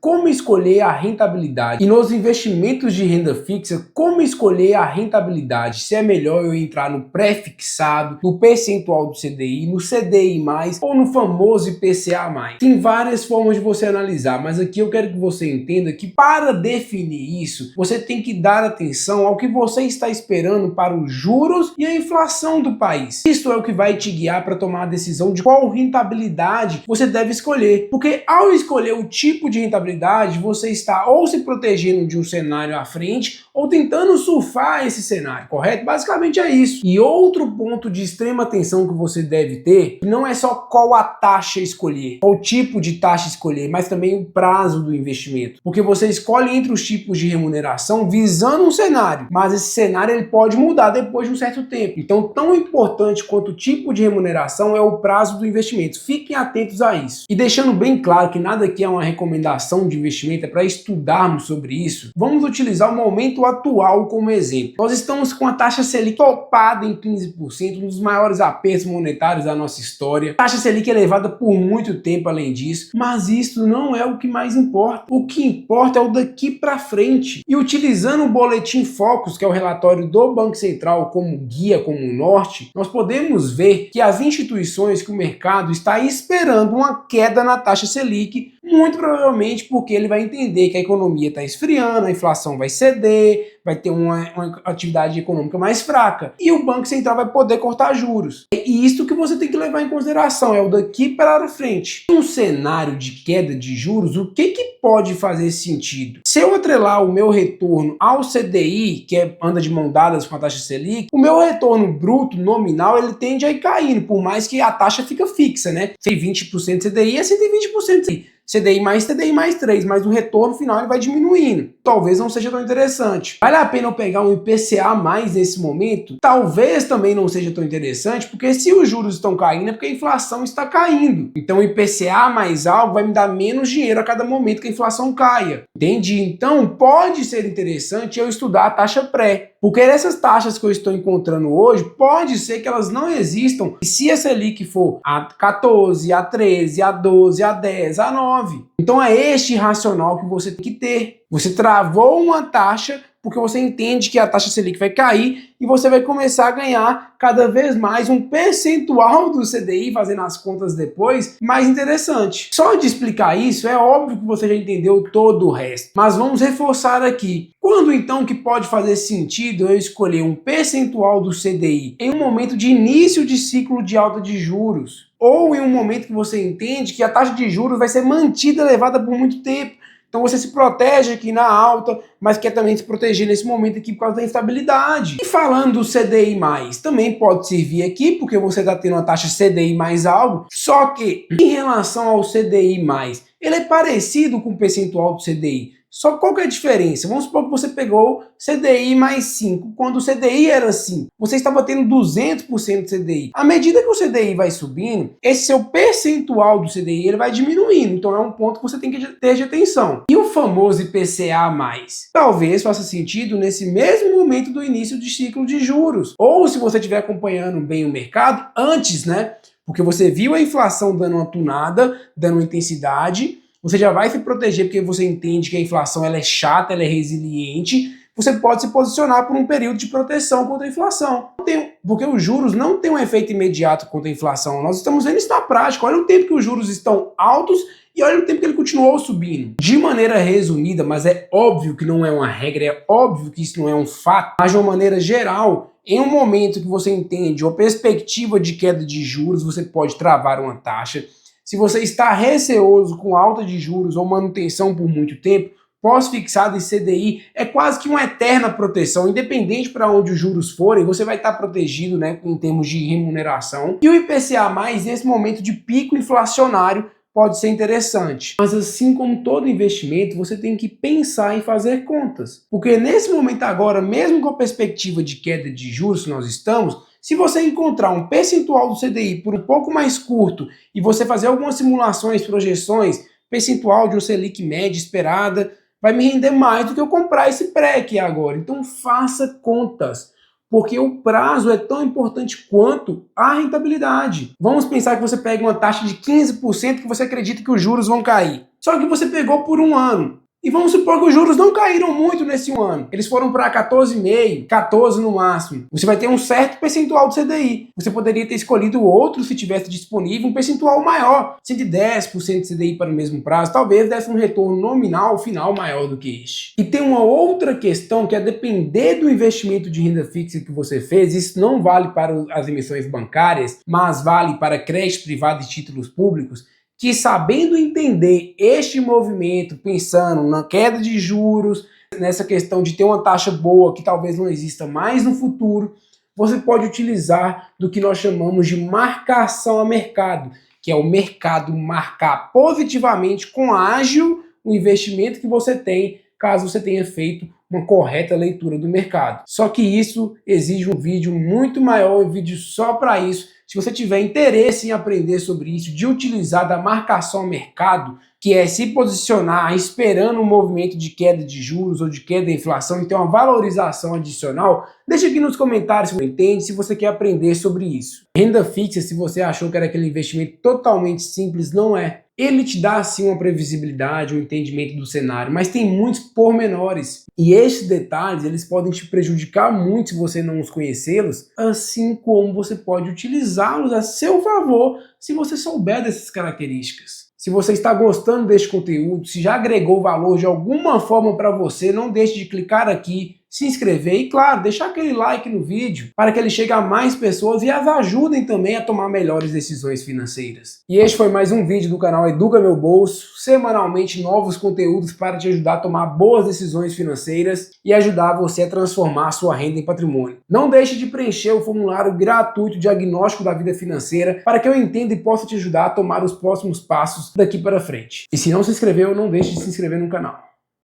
como escolher a rentabilidade. E nos investimentos de renda fixa, como escolher a rentabilidade. Se é melhor eu entrar no pré-fixado, no percentual do CDI, no CDI+, ou no famoso IPCA+. Tem várias formas de você analisar, mas aqui eu quero que você entenda que para definir isso, você tem que dar atenção ao que você está esperando para os juros e a inflação do país. Isso é o que vai te guiar para tomar a decisão de qual rentabilidade você deve escolher. Porque ao escolher o tipo de rentabilidade, você está ou se protegendo de um cenário à frente ou tentando surfar esse cenário, correto? Basicamente é isso. E outro ponto de extrema atenção que você deve ter, não é só qual a taxa escolher, qual tipo de taxa escolher, mas também o prazo do investimento. Porque você escolhe entre os tipos de remuneração visando um cenário, mas esse cenário ele pode mudar depois de um certo tempo. Então, tão importante quanto o tipo de remuneração é o prazo do investimento. Fiquem atentos a isso. E deixando bem claro que nada aqui é uma recomendação de investimento, é para estudarmos sobre isso, vamos utilizar o momento atual como exemplo. Nós estamos com a taxa Selic topada em 15%, um dos maiores apertos monetários da nossa história. Taxa Selic elevada por muito tempo além disso, mas isso não é o que mais importa. O que importa é o daqui para frente. E utilizando o Boletim Focus, que é o relatório do Banco Central como guia, como norte, nós podemos ver que as instituições que o mercado está esperando uma queda na taxa Selic, muito provavelmente porque ele vai entender que a economia está esfriando, a inflação vai ceder, vai ter uma atividade econômica mais fraca e o Banco Central vai poder cortar juros. E isso que você tem que levar em consideração, é o daqui para frente. Em um cenário de queda de juros, o que pode fazer sentido? Se eu atrelar o meu retorno ao CDI, que anda de mão dadas com a taxa Selic, o meu retorno bruto nominal ele tende a ir caindo, por mais que a taxa fica fixa, né? 120% de CDI é 120% de CDI. CDI mais 3, mas o retorno final ele vai diminuindo. Talvez não seja tão interessante. Vale a pena eu pegar um IPCA mais nesse momento? Talvez também não seja tão interessante, porque se os juros estão caindo é porque a inflação está caindo. Então o IPCA mais algo vai me dar menos dinheiro a cada momento que a inflação caia. Entendi? Então pode ser interessante eu estudar a taxa pré. Porque essas taxas que eu estou encontrando hoje, pode ser que elas não existam. E se a Selic for a 14, a 13, a 12, a 10, a 9. Então é este racional que você tem que ter. Você travou uma taxa porque você entende que a taxa Selic vai cair e você vai começar a ganhar cada vez mais um percentual do CDI, fazendo as contas depois, mais interessante. Só de explicar isso, é óbvio que você já entendeu todo o resto, mas vamos reforçar aqui. Quando então que pode fazer sentido eu escolher um percentual do CDI em um momento de início de ciclo de alta de juros? Ou em um momento que você entende que a taxa de juros vai ser mantida elevada por muito tempo? Então você se protege aqui na alta, mas quer também se proteger nesse momento aqui por causa da instabilidade. E falando do CDI+, também pode servir aqui, porque você está tendo uma taxa CDI mais algo, só que em relação ao CDI+, ele é parecido com o percentual do CDI. Só qual que é a diferença? Vamos supor que você pegou CDI mais 5. Quando o CDI era 5, você estava tendo 200% de CDI. À medida que o CDI vai subindo, esse seu percentual do CDI ele vai diminuindo. Então é um ponto que você tem que ter de atenção. E o famoso IPCA+? Talvez faça sentido nesse mesmo momento do início de ciclo de juros. Ou se você estiver acompanhando bem o mercado, antes, né? Porque você viu a inflação dando uma tunada, dando uma intensidade, você já vai se proteger porque você entende que a inflação ela é chata, ela é resiliente. Você pode se posicionar por um período de proteção contra a inflação. Porque os juros não têm um efeito imediato contra a inflação. Nós estamos vendo isso na prática. Olha o tempo que os juros estão altos e olha o tempo que ele continuou subindo. De maneira resumida, mas é óbvio que não é uma regra, é óbvio que isso não é um fato, mas de uma maneira geral, em um momento que você entende uma perspectiva de queda de juros, você pode travar uma taxa. Se você está receoso com alta de juros ou manutenção por muito tempo, pós-fixado e CDI é quase que uma eterna proteção, independente para onde os juros forem, você vai estar protegido, né, em termos de remuneração. E o IPCA+, nesse momento de pico inflacionário, pode ser interessante. Mas assim como todo investimento, você tem que pensar em fazer contas. Porque nesse momento agora, mesmo com a perspectiva de queda de juros que nós estamos, se você encontrar um percentual do CDI por um pouco mais curto e você fazer algumas simulações, projeções, percentual de uma Selic média esperada, vai me render mais do que eu comprar esse pré aqui agora. Então faça contas. porque o prazo é tão importante quanto a rentabilidade. Vamos pensar que você pega uma taxa de 15% que você acredita que os juros vão cair. Só que você pegou por um ano. E vamos supor que os juros não caíram muito nesse um ano. Eles foram para 14,5%, 14% no máximo. Você vai ter um certo percentual do CDI. Você poderia ter escolhido outro, se tivesse disponível, um percentual maior, 110% de CDI para o mesmo prazo. Talvez desse um retorno nominal final maior do que este. E tem uma outra questão que é depender do investimento de renda fixa que você fez. Isso não vale para as emissões bancárias, mas vale para crédito privado e títulos públicos, que sabendo entender este movimento, pensando na queda de juros, nessa questão de ter uma taxa boa que talvez não exista mais no futuro, você pode utilizar do que nós chamamos de marcação a mercado, que é o mercado marcar positivamente com ágil o investimento que você tem, caso você tenha feito uma correta leitura do mercado. Só que isso exige um vídeo muito maior, um vídeo só para isso. Se você tiver interesse em aprender sobre isso, de utilizar da marcação ao mercado, que é se posicionar esperando um movimento de queda de juros ou de queda da inflação e ter uma valorização adicional, deixa aqui nos comentários se você entende, se você quer aprender sobre isso. Renda fixa, se você achou que era aquele investimento totalmente simples, não é. Ele te dá sim uma previsibilidade, um entendimento do cenário, mas tem muitos pormenores. E esses detalhes, eles podem te prejudicar muito se você não os conhecê-los, assim como você pode utilizá-los a seu favor se você souber dessas características. Se você está gostando deste conteúdo, se já agregou valor de alguma forma para você, não deixe de clicar aqui, se inscrever e, claro, deixar aquele like no vídeo para que ele chegue a mais pessoas e as ajudem também a tomar melhores decisões financeiras. E este foi mais um vídeo do canal Educa Meu Bolso, semanalmente novos conteúdos para te ajudar a tomar boas decisões financeiras e ajudar você a transformar a sua renda em patrimônio. Não deixe de preencher o formulário gratuito Diagnóstico da Vida Financeira para que eu entenda e possa te ajudar a tomar os próximos passos daqui para frente. E se não se inscreveu, não deixe de se inscrever no canal.